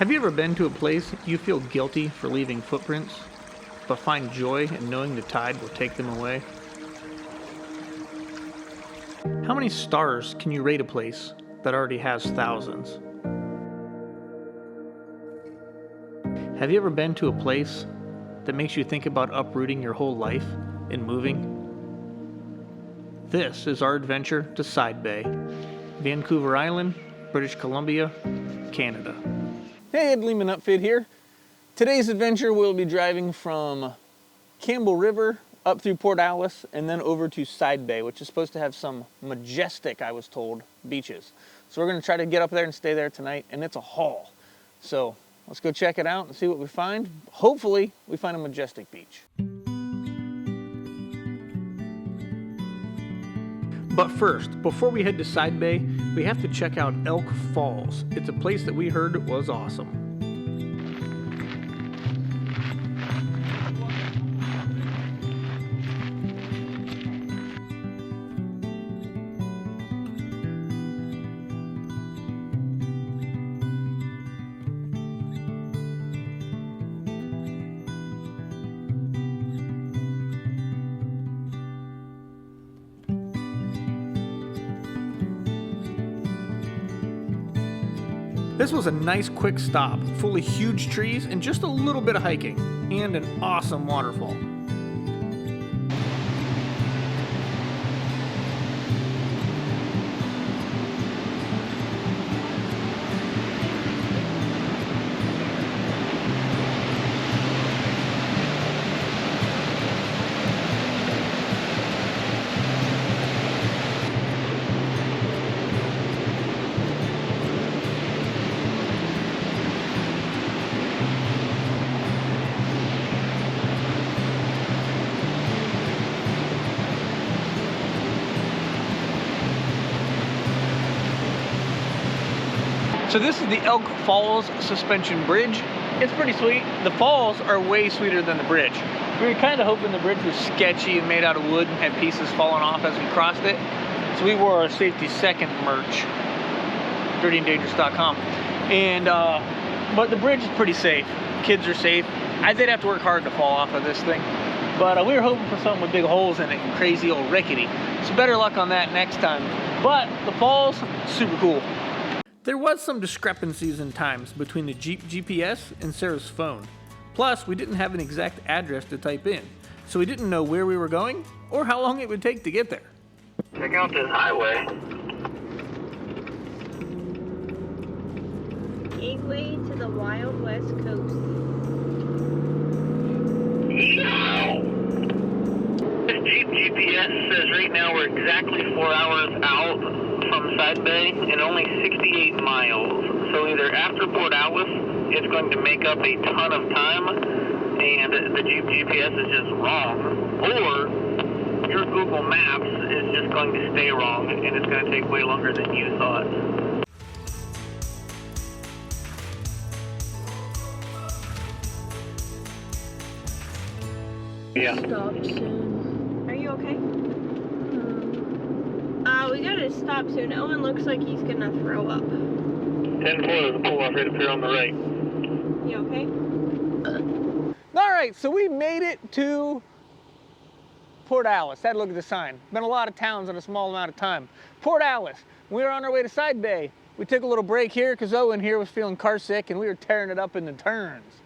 Have you ever been to a place you feel guilty for leaving footprints, but find joy in knowing the tide will take them away? How many stars can you rate a place that already has thousands? Have you ever been to a place that makes you think about uprooting your whole life and moving? This is our adventure to Side Bay, Vancouver Island, British Columbia, Canada. Hey, Ed Lehman Upfit here. Today's adventure we'll be driving from Campbell River up through Port Alice and then over to Side Bay, which is supposed to have some majestic, I was told, beaches. So we're going to try to get up there and stay there tonight, and it's a haul. So let's go check it out and see what we find. Hopefully we find a majestic beach. But first, before we head to Side Bay, we have to check out Elk Falls. It's a place that we heard was awesome. This was a nice quick stop, full of huge trees and just a little bit of hiking, and an awesome waterfall. So this is the Elk Falls suspension bridge. It's pretty sweet. The falls are way sweeter than the bridge. We were kind of hoping the bridge was sketchy and made out of wood and had pieces falling off as we crossed it. So we wore our safety second merch, dirtyanddangerous.com. And but the bridge is pretty safe. Kids are safe. I did have to work hard to fall off of this thing. But we were hoping for something with big holes in it and crazy old rickety. So better luck on that next time. But the falls, super cool. There was some discrepancies in times between the Jeep GPS and Sarah's phone. Plus, we didn't have an exact address to type in, so we didn't know where we were going or how long it would take to get there. Check out this highway. Gateway to the Wild West Coast. This Jeep GPS says right now we're exactly 4 hours out from Side Bay and only 68 miles. So either after Port Alice, it's going to make up a ton of time and the Jeep GPS is just wrong, or your Google Maps is just going to stay wrong and it's going to take way longer than you thought. Yeah. Stop soon. Are you okay? We gotta stop soon. Owen looks like he's gonna throw up. 10-4, there's a pull-off right up here on the right. You okay? All right, so we made it to Port Alice. Had to look at the sign. Been a lot of towns in a small amount of time. Port Alice. We were on our way to Side Bay. We took a little break here because Owen here was feeling car sick and we were tearing it up in the turns.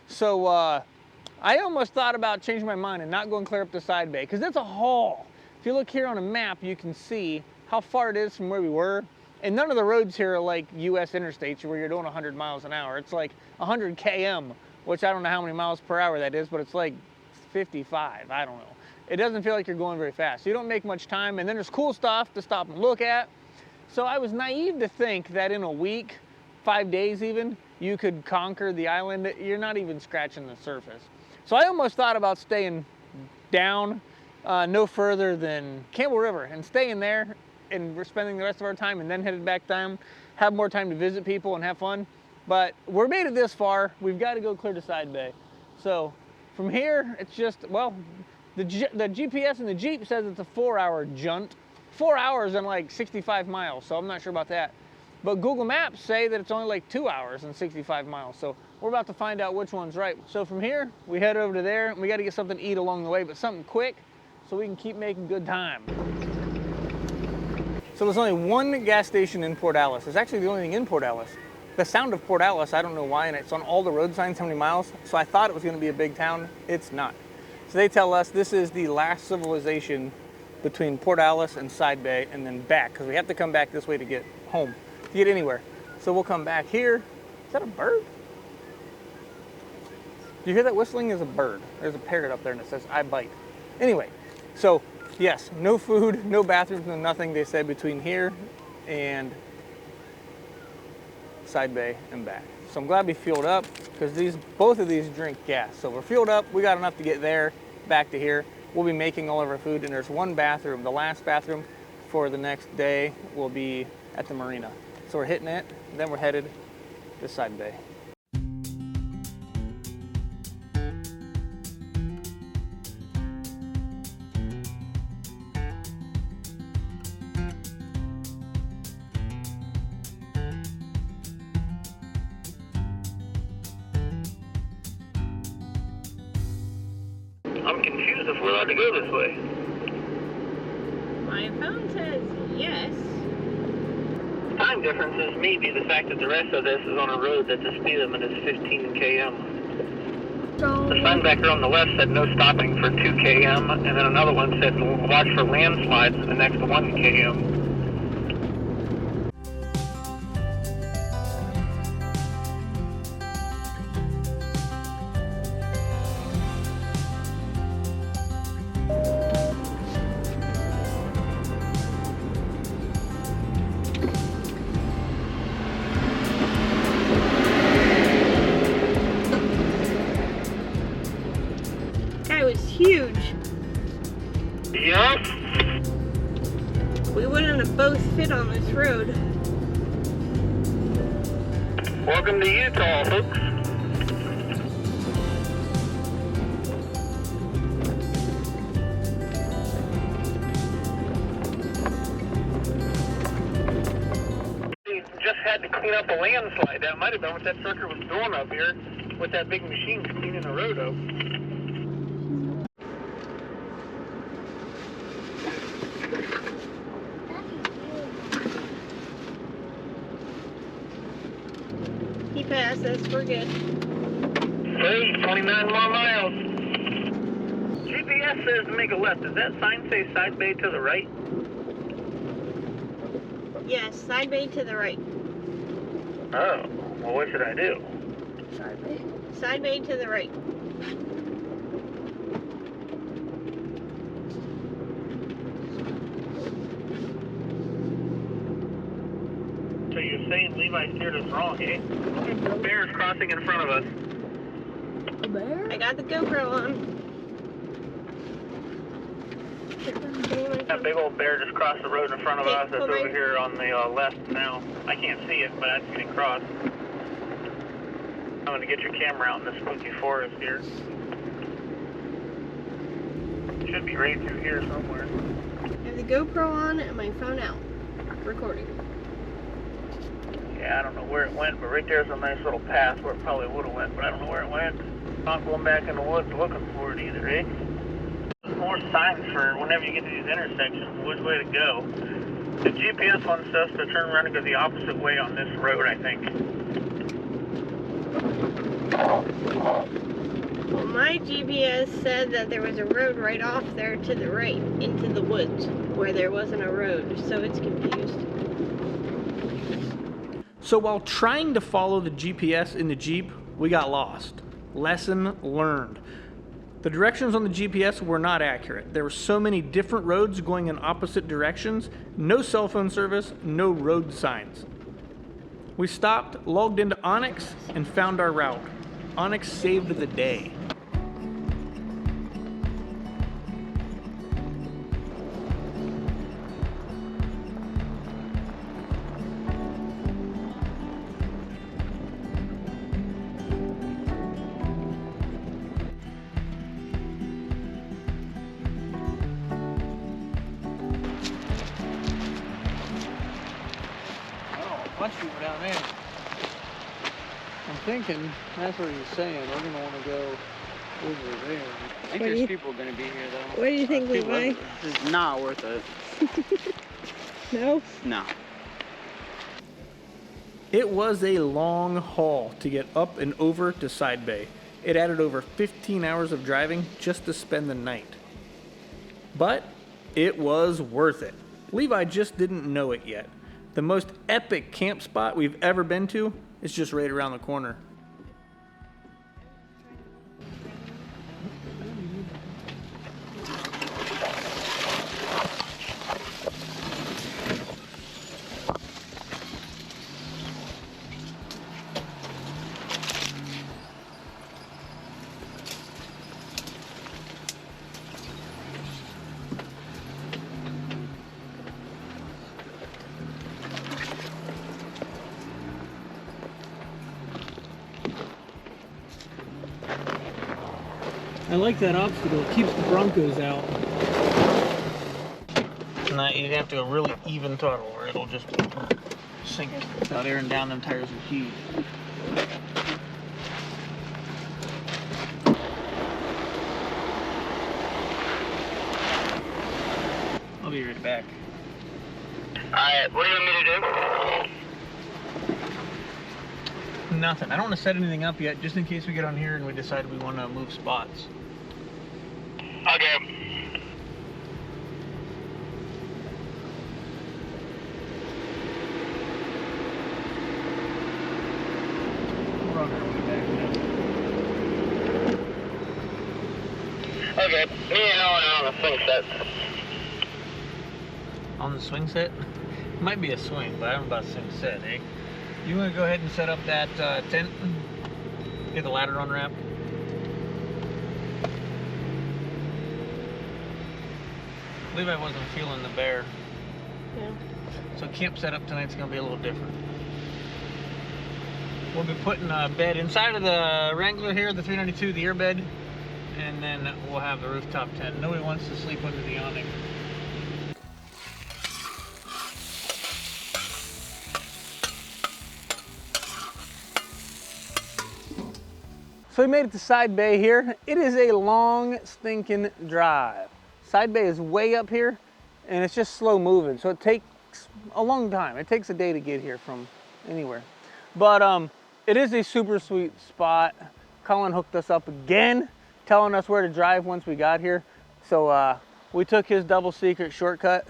So I almost thought about changing my mind and not going clear up to Side Bay because it's a haul. If you look here on a map, you can see how far it is from where we were. And none of the roads here are like US interstates where you're doing 100 miles an hour. It's like 100 km, which I don't know how many miles per hour that is, but it's like 55, I don't know. It doesn't feel like you're going very fast. You don't make much time, and then there's cool stuff to stop and look at. So I was naive to think that in a week, 5 days even, you could conquer the island. You're not even scratching the surface. So I almost thought about staying down no further than Campbell River and staying there, and we're spending the rest of our time and then headed back down, have more time to visit people and have fun. But we're made it this far. We've got to go clear to Side Bay. So from here, it's just, well, the GPS in the Jeep says it's a 4-hour jaunt. 4 hours and like 65 miles, so I'm not sure about that. but Google Maps say that it's only like 2 hours and 65 miles. So we're about to find out which one's right. So from here, we head over to there. We got to get something to eat along the way, but something quick so we can keep making good time. So there's only one gas station in Port Alice. It's actually the only thing in Port Alice. The sound of Port Alice, I don't know why, and it's on all the road signs how many miles, so I thought it was gonna be a big town. It's not. So they tell us this is the last civilization between Port Alice and Side Bay and then back, because we have to come back this way to get home, to get anywhere. So we'll come back here. Is that a bird? Do you hear that whistling? Is a bird. There's a parrot up there and it says, I bite. Anyway, so yes, no food, no bathrooms, no nothing, they said, between here and Side Bay and back. So I'm glad we fueled up, because both of these drink gas. So we're fueled up, we got enough to get there, back to here. We'll be making all of our food, and there's one bathroom. The last bathroom for the next day will be at the marina. So we're hitting it, and then we're headed to Side Bay. I'm confused if we're allowed to go this way. My phone says yes. Time differences may be the fact that the rest of this is on a road that the speed limit is 15 km. So The sign back here on the left said no stopping for 2 km, and then another one said watch for landslides the next 1 km. that was huge. Yep. We wouldn't have both fit on this road. Welcome to Utah, folks. We just had to clean up a landslide. That might have been what that sucker was doing up here with that big machine cleaning the road up. He passed us, we're good. Hey, 29 more miles. GPS says to make a left. Does that sign say Side Bay to the right? Yes, Side Bay to the right. Oh, well, what should I do? Side Bay? Side Bay to the right. So you're saying Levi steered us wrong, eh? Bear's crossing in front of us. A bear? I got the GoPro on. That big old bear just crossed the road in front of Okay, us. That's pull over right. here on the left now. I can't see it, but it's getting crossed. I'm going to get your camera out in the spooky forest here. It should be right through here somewhere. I have the GoPro on and my phone out. Recording. Yeah, I don't know where it went, but right there's a nice little path where it probably would have went, but I don't know where it went. Not going back in the woods looking for it either, eh? There's more signs for whenever you get to these intersections, which way to go. The GPS wants us to turn around and go the opposite way on this road, I think. Well, my GPS said that there was a road right off there to the right, into the woods, where there wasn't a road, so it's confused. So while trying to follow the GPS in the Jeep, we got lost. Lesson learned. The directions on the GPS were not accurate. There were so many different roads going in opposite directions, no cell phone service, no road signs. We stopped, logged into Onyx, and found our route. Onyx saved the day. bunch of people down there. I'm thinking that's what he's saying. We're gonna want to go over there. I think there's people gonna be here though. What do you think, Levi? This is not worth it. No? No. It was a long haul to get up and over to Side Bay. It added over 15 hours of driving just to spend the night. But it was worth it. Levi just didn't know it yet. The most epic camp spot we've ever been to is just right around the corner. I like that obstacle. It keeps the Broncos out. Now you have to go really even throttle or it'll just sink out there and down. Them tires are huge. I'll be right back. Alright, what do you want me to do? Nothing. I don't want to set anything up yet, just in case we get on here and we decide we want to move spots. Okay. We're on our way back now. Okay, me and Owen are on the swing set. On the swing set? It might be a swing, but I don't know about swing set, eh? You want to go ahead and set up that tent? Get the ladder unwrapped? Levi wasn't feeling the bear. Yeah. So camp setup tonight's going to be a little different. We'll be putting a bed inside of the Wrangler here, the 392, the airbed, and then we'll have the rooftop tent. Nobody wants to sleep under the awning. So we made it to Side Bay here. It is a long stinking drive. Side Bay is way up here and it's just slow moving. So it takes a long time. It takes a day to get here from anywhere. But it is a super sweet spot. Colin hooked us up again, telling us where to drive once we got here. So we took his double secret shortcut.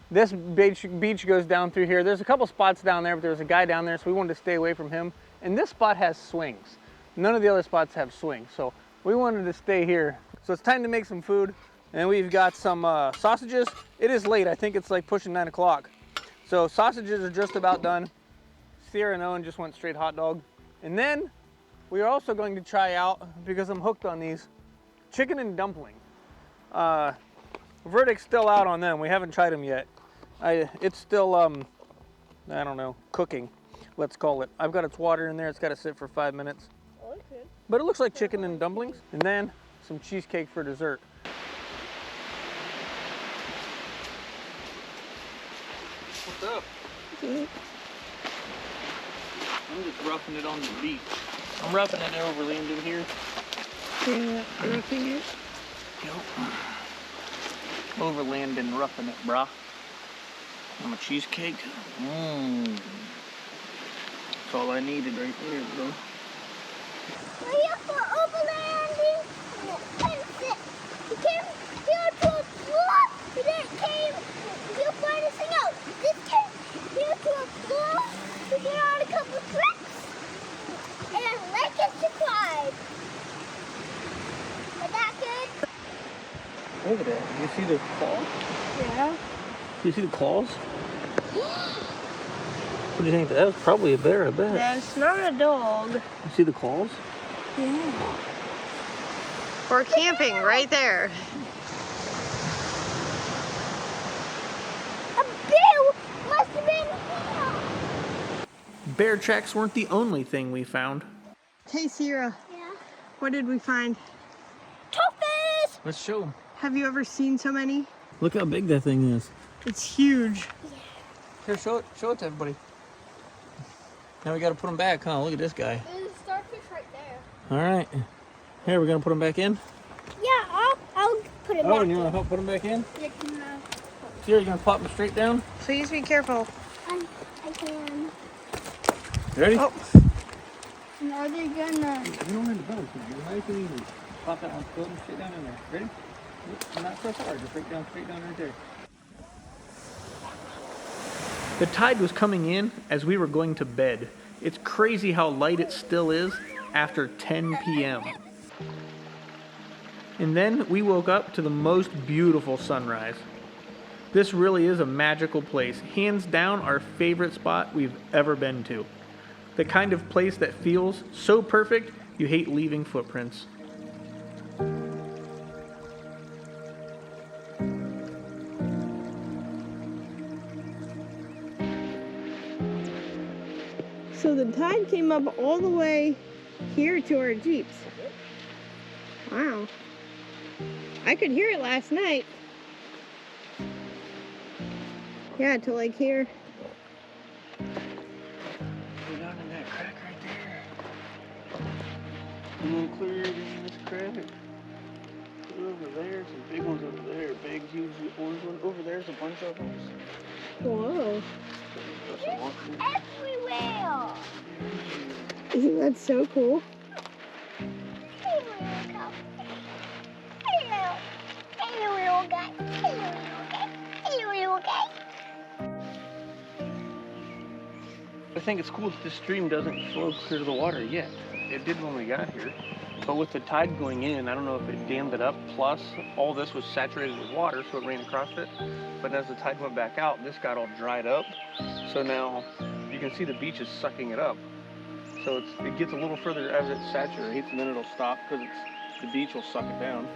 This beach goes down through here. There's a couple spots down there, but there's a guy down there, so we wanted to stay away from him. And this spot has swings. None of the other spots have swings, so we wanted to stay here. So it's time to make some food, and we've got some sausages. It is late, I think it's like pushing 9 o'clock. So sausages are just about done. Sierra and Owen just went straight hot dog. And then we are also going to try out, because I'm hooked on these, chicken and dumpling. Verdict's still out on them. We haven't tried them yet. It's still, I don't know, cooking, let's call it. I've got its water in there. It's got to sit for 5 minutes. Okay. But it looks like chicken and dumplings. And then some cheesecake for dessert. What's up? Mm-hmm. I'm just roughing it on the beach. I'm roughing it overland in here. Yeah, roughing it. Yep. Overland and roughing it, brah. I'm a cheesecake. Mmm. That's all I needed right there, bro. We're here for overlanding. He came here to explore. He didn't came here for anything else. This came here to explore. We get on a couple trips and like and subscribe. Is that good? Look at that. You see the claws? Yeah. You see the claws? What do you think? That was probably a bear, I bet. That's not a dog. You see the claws? Yeah. We're camping right there. A bear must have been here. Bear tracks weren't the only thing we found. Hey, Sierra. Yeah. What did we find? Toffees! Let's show them. Have you ever seen so many? Look how big that thing is. It's huge. Here, show it to everybody. Now we got to put them back, huh? Look at this guy. There's a starfish right there. All right. Here, we're going to put them back in? Yeah, I'll put it back. Oh, and you want to help put them back in? Yeah, can I? Here, you're going to plop them straight down? Please be careful. I can. Ready? Oh. And are they gonna? You don't have to bounce. You're nice and easy. Plop that one, put them straight down in there. Ready? Not so far, just straight down right there. The tide was coming in as we were going to bed. It's crazy how light it still is after 10 p.m. And then we woke up to the most beautiful sunrise. This really is a magical place. Hands down our favorite spot we've ever been to. The kind of place that feels so perfect, you hate leaving footprints. So the tide came up all the way here to our Jeeps. Wow. I could hear it last night. Yeah, to like here. Go down in that crack right there. And then clear in this crack. Over there, some big ones over there. Big, huge orange one. Over there's a bunch of them. Whoa. Everywhere. Isn't that so cool? Hey, little guy. Hello. Hello, little guy. Hello, little guy. Hello, little guy. I think it's cool that this stream doesn't flow clear to the water yet. It did when we got here. But with the tide going in, I don't know if it dammed it up. Plus, all this was saturated with water, so it ran across it. But as the tide went back out, this got all dried up. So now you can see the beach is sucking it up. So it gets a little further as it saturates, and then it'll stop because the beach will suck it down.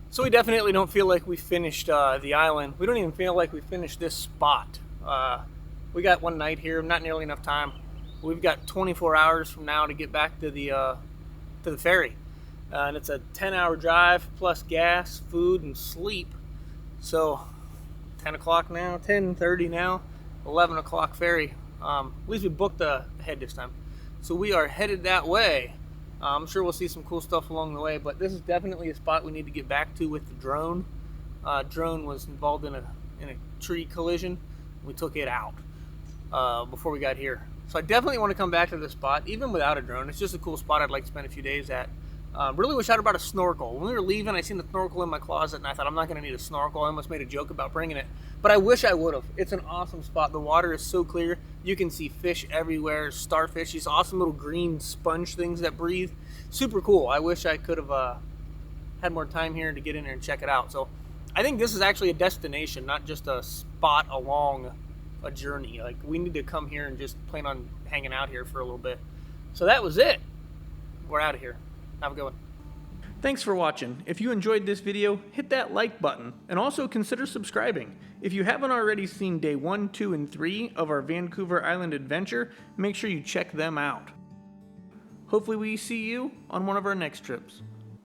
So we definitely don't feel like we finished the island. We don't even feel like we finished this spot. We got one night here, not nearly enough time. We've got 24 hours from now to get back to the ferry. And it's a 10-hour drive plus gas, food, and sleep. So 10 o'clock now, 10:30 now, 11 o'clock ferry. At least we booked ahead this time. So we are headed that way. I'm sure we'll see some cool stuff along the way, but this is definitely a spot we need to get back to with the drone. Drone was involved in a tree collision. We took it out before we got here. So I definitely want to come back to this spot, even without a drone. It's just a cool spot I'd like to spend a few days at. Really wish I had brought a snorkel. When we were leaving, I seen the snorkel in my closet, and I thought, I'm not going to need a snorkel. I almost made a joke about bringing it, but I wish I would have. It's an awesome spot. The water is so clear. You can see fish everywhere, starfish, these awesome little green sponge things that breathe. Super cool. I wish I could have had more time here to get in there and check it out. So I think this is actually a destination, not just a spot along a journey. Like, we need to come here and just plan on hanging out here for a little bit. So that was it. We're out of here. Have a good one. Thanks for watching. If you enjoyed this video, hit that like button and also consider subscribing. If you haven't already seen day 1, 2, and 3 of our Vancouver Island adventure, make sure you check them out. Hopefully we see you on one of our next trips.